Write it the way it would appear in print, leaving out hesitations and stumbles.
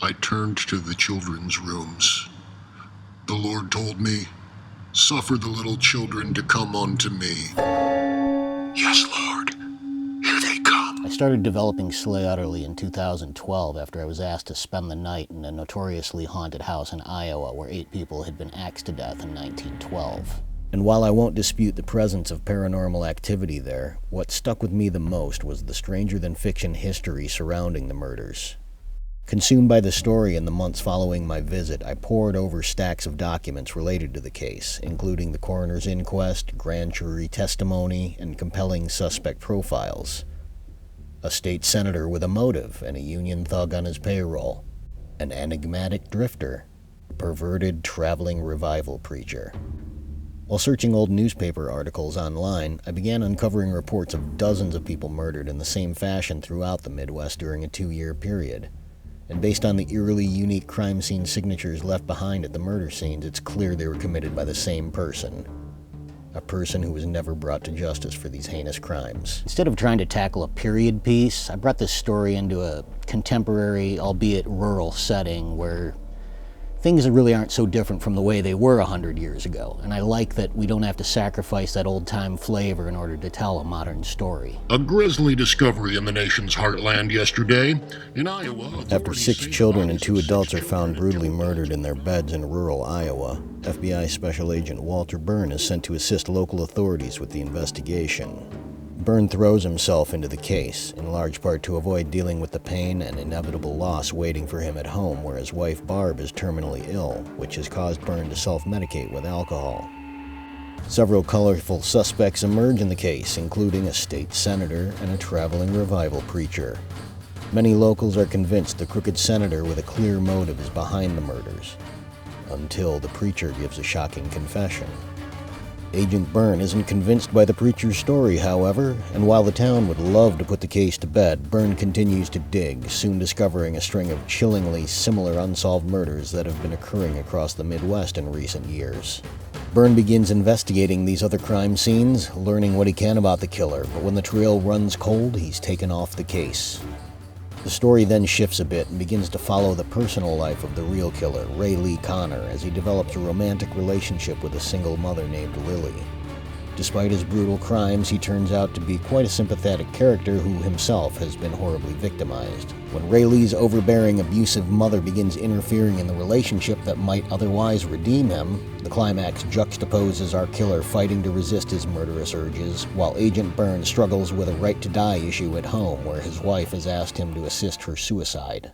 I turned to the children's rooms. The Lord told me, "Suffer the little children to come unto me." Yes, Lord, here they come. I started developing Slay Utterly in 2012 after I was asked to spend the night in a notoriously haunted house in Iowa where 8 people had been axed to death in 1912. And while I won't dispute the presence of paranormal activity there, what stuck with me the most was the stranger-than-fiction history surrounding the murders. Consumed by the story in the months following my visit, I pored over stacks of documents related to the case, including the coroner's inquest, grand jury testimony, and compelling suspect profiles. A state senator with a motive and a union thug on his payroll. An enigmatic drifter. A perverted traveling revival preacher. While searching old newspaper articles online, I began uncovering reports of dozens of people murdered in the same fashion throughout the Midwest during a 2-year period. And based on the eerily unique crime scene signatures left behind at the murder scenes, it's clear they were committed by the same person. A person who was never brought to justice for these heinous crimes. Instead of trying to tackle a period piece, I brought this story into a contemporary, albeit rural setting where things really aren't so different from the way they were 100 years ago. And I like that we don't have to sacrifice that old-time flavor in order to tell a modern story. A grisly discovery in the nation's heartland yesterday. In Iowa, After 6 children and 2 adults are found brutally murdered in their beds in rural Iowa, FBI Special Agent Walter Byrne is sent to assist local authorities with the investigation. Byrne throws himself into the case, in large part to avoid dealing with the pain and inevitable loss waiting for him at home where his wife Barb is terminally ill, which has caused Byrne to self-medicate with alcohol. Several colorful suspects emerge in the case, including a state senator and a traveling revival preacher. Many locals are convinced the crooked senator with a clear motive is behind the murders, until the preacher gives a shocking confession. Agent Byrne isn't convinced by the preacher's story, however, and while the town would love to put the case to bed, Byrne continues to dig, soon discovering a string of chillingly similar unsolved murders that have been occurring across the Midwest in recent years. Byrne begins investigating these other crime scenes, learning what he can about the killer, but when the trail runs cold, he's taken off the case. The story then shifts a bit and begins to follow the personal life of the real killer, Ray Lee Connor, as he develops a romantic relationship with a single mother named Lily. Despite his brutal crimes, he turns out to be quite a sympathetic character who himself has been horribly victimized. When Ray Lee's overbearing, abusive mother begins interfering in the relationship that might otherwise redeem him, the climax juxtaposes our killer fighting to resist his murderous urges, while Agent Byrne struggles with a right-to-die issue at home where his wife has asked him to assist her suicide.